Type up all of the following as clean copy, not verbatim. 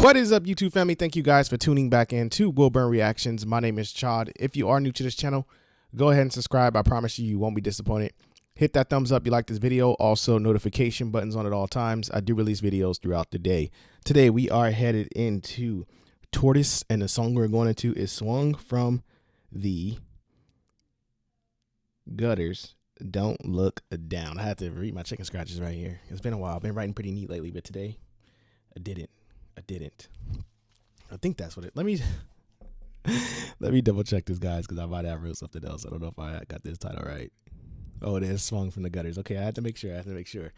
What is up, YouTube family? Thank you guys for tuning back in to Wilburn Reactions. My name is Chod. If you are new to this channel, go ahead and subscribe. I promise you, you won't be disappointed. Hit that thumbs up if you like this video. Also, notification buttons on at all times. I do release videos throughout the day. Today, we are headed into Tortoise, and the song we're going into is Swung from the Gutters. Don't Look Down. I had to read my chicken scratches right here. It's been a while. I've been writing pretty neat lately, but today, I didn't. I think that's what it. Let me double check this, guys, because I might have wrote something else. I don't know if I got this title right. Oh, it is Swung from the Gutters. Okay, I had to make sure.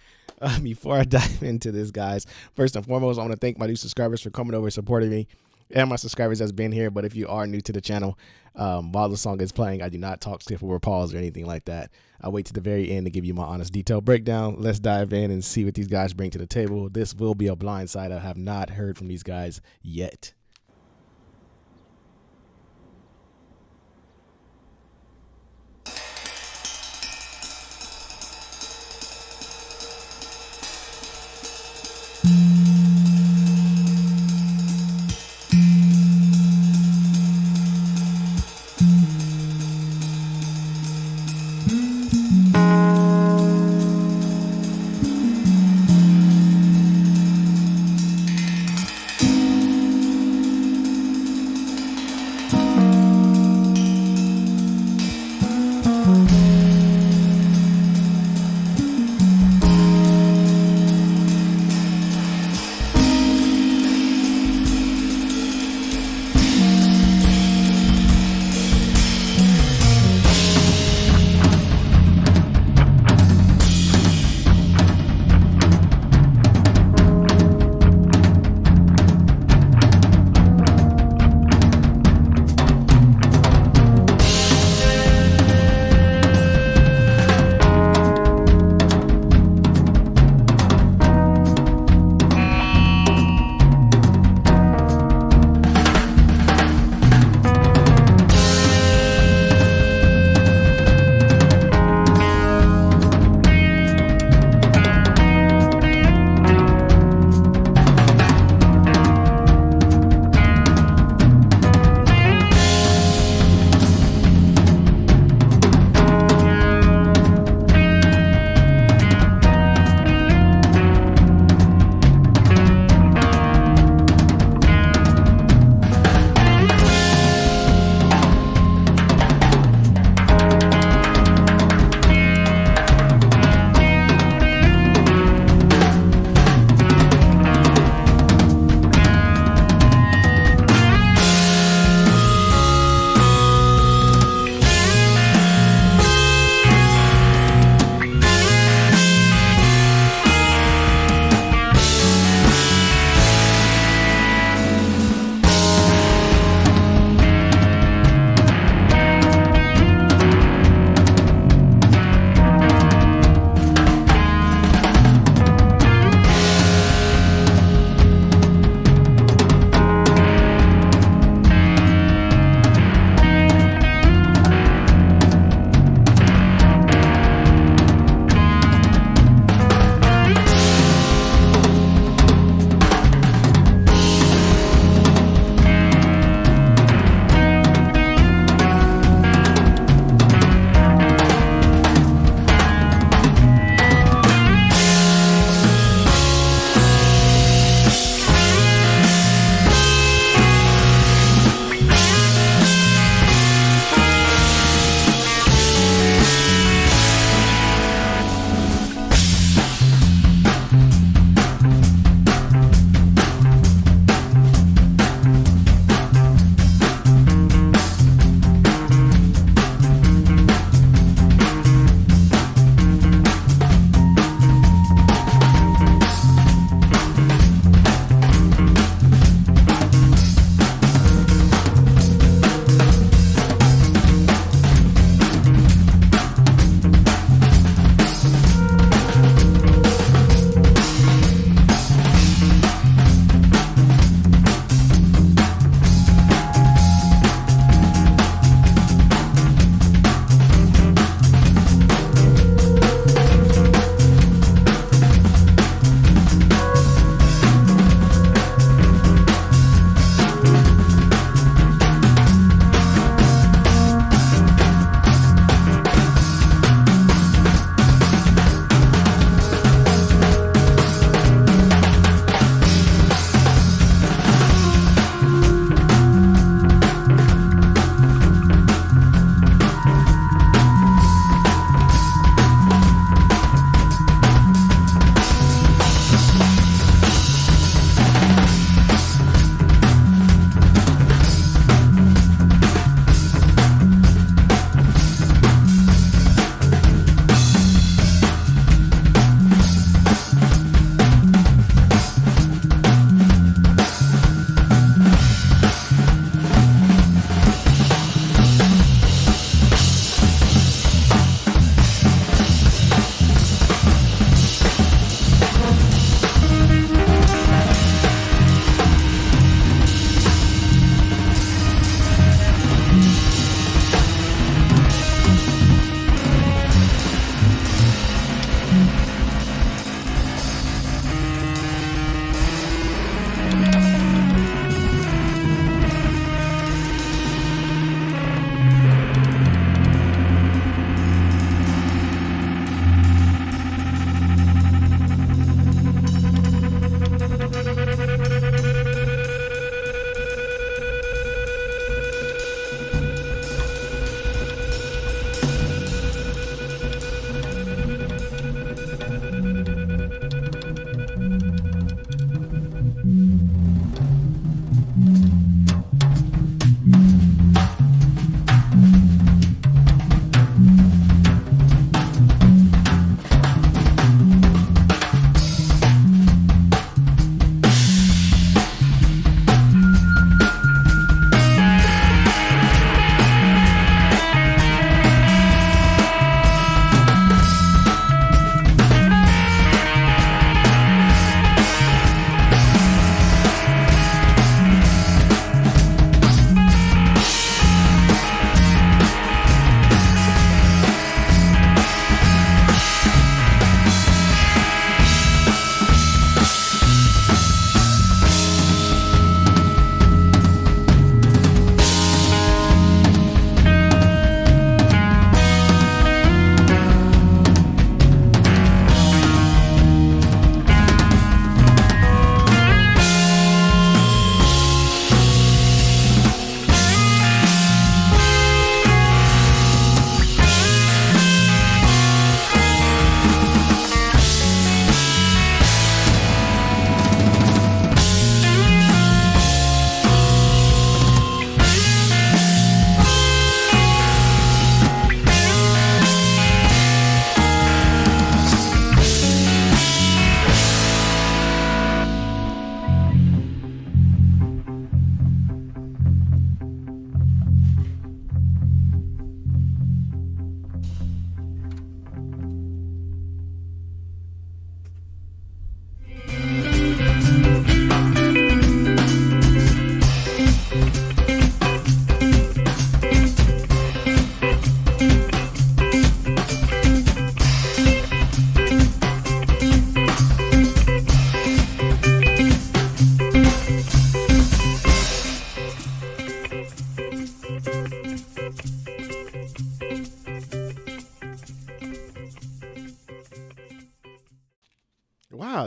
Before I dive into this, guys, first and foremost, I want to thank my new subscribers for coming over and supporting me, and my subscribers that's been here. But if you are new to the channel, while the song is playing, I do not talk, skip, or pause or anything like that. I wait to the very end to give you my honest, detailed breakdown. Let's dive in and see what these guys bring to the table. This will be a blind side. I have not heard from these guys yet.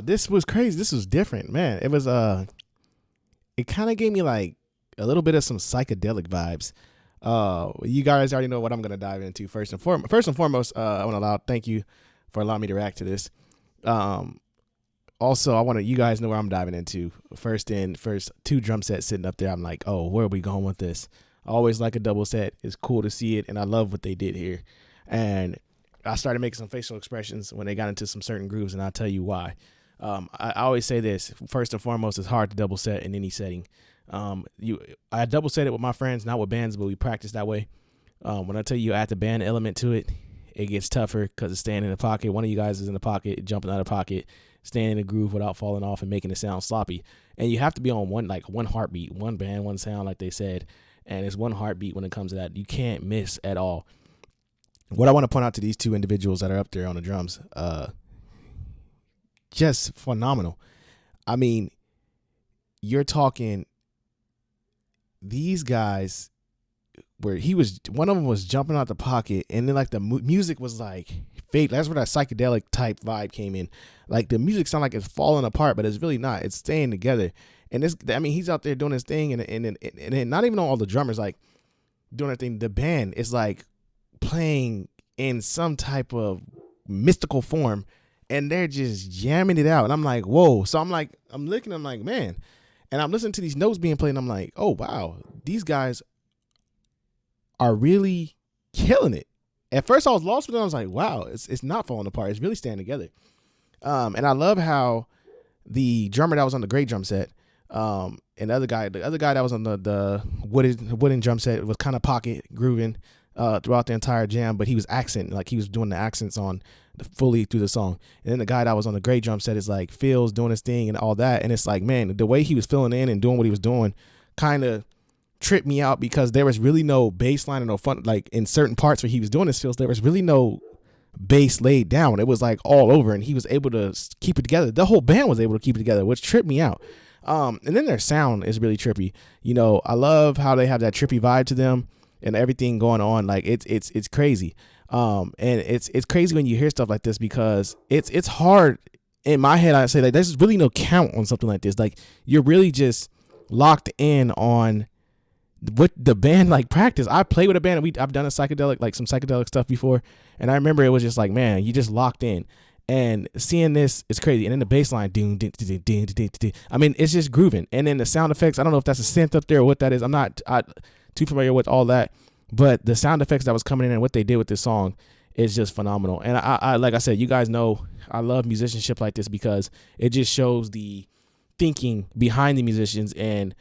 this was crazy. This was different, man. It was it kind of gave me like a little bit of some psychedelic vibes. You guys already know what I'm gonna dive into first and foremost. I want to thank you for allowing me to react to this. Also, I want you guys know where I'm diving into. First 2 drum sets sitting up there. I'm like, oh, where are we going with this? I always like a double set. It's cool to see it, and I love what they did here. And I started making some facial expressions when they got into some certain grooves, and I'll tell you why. I always say this. First and foremost, it's hard to double set in any setting. I double set it with my friends, not with bands, but we practice that way. When I tell you add the band element to it, it gets tougher because it's staying in the pocket. One of you guys is in the pocket, jumping out of the pocket, staying in the groove without falling off and making it sound sloppy. And you have to be on one heartbeat, one band, one sound, like they said. And it's one heartbeat when it comes to that. You can't miss at all. What I want to point out to these 2 individuals that are up there on the drums, just phenomenal. I mean, you're talking these guys where one of them was jumping out the pocket, and then like the music was like fake. That's where that psychedelic type vibe came in. Like the music sounded like it's falling apart, but it's really not. It's staying together. And he's out there doing his thing, and not even all the drummers like doing their thing. The band is like playing in some type of mystical form, and they're just jamming it out. And I'm like, whoa. So I'm looking, I'm like, man. And I'm listening to these notes being played, and I'm like, oh, wow, these guys are really killing it. At first I was lost, but then I was like, wow, it's not falling apart. It's really staying together. And I love how the drummer that was on the great drum set, and the other guy that was on the wooden drum set was kind of pocket grooving throughout the entire jam, but he was he was doing the accents on fully through the song. And then the guy that was on the great drum set is like feels doing his thing and all that. And it's like, man, the way he was filling in and doing what he was doing kind of tripped me out, because there was really no bass line or no fun. Like in certain parts where he was doing his fills, there was really no bass laid down. It was like all over, and he was able to keep it together. The whole band was able to keep it together, which tripped me out. And then their sound is really trippy. You know, I love how they have that trippy vibe to them and everything going on. Like it's crazy. And it's crazy when you hear stuff like this, because it's hard. In my head, I say like there's really no count on something like this. Like you're really just locked in on what the band like practice. I play with a band, and I've done some psychedelic stuff before, and I remember it was just like, man, you just locked in. And seeing this, it's crazy. And then the bass line, I mean, it's just grooving. And then the sound effects, I don't know if that's a synth up there or what that is. I'm not too familiar with all that, but the sound effects that was coming in and what they did with this song is just phenomenal. And I like I said, you guys know I love musicianship like this, because it just shows the thinking behind the musicians and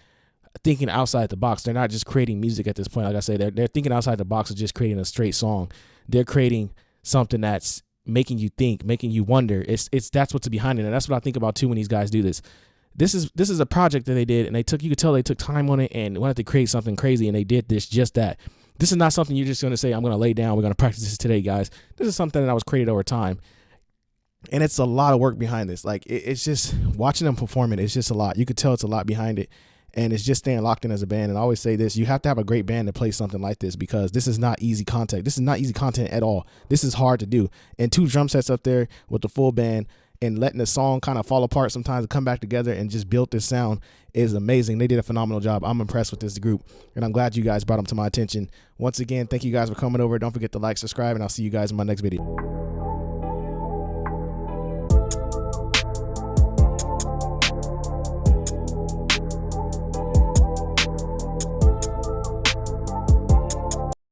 thinking outside the box. They're not just creating music at this point. Like I say, they're thinking outside the box of just creating a straight song. They're creating something that's making you think, making you wonder. That's what's behind it. And that's what I think about too when these guys do this. This is a project that they did, and you could tell they took time on it and wanted to create something crazy, and they did just that. This is not something you're just going to say, I'm going to lay down, we're going to practice this today, guys. This is something that was created over time. And it's a lot of work behind this. Like it's just watching them perform it. It's just a lot. You could tell it's a lot behind it. And it's just staying locked in as a band. And I always say this, you have to have a great band to play something like this, because this is not easy content. This is not easy content at all. This is hard to do. And 2 drum sets up there with the full band and letting the song kind of fall apart sometimes and come back together and just build this sound is amazing. They did a phenomenal job. I'm impressed with this group, and I'm glad you guys brought them to my attention. Once again, thank you guys for coming over. Don't forget to like, subscribe, and I'll see you guys in my next video.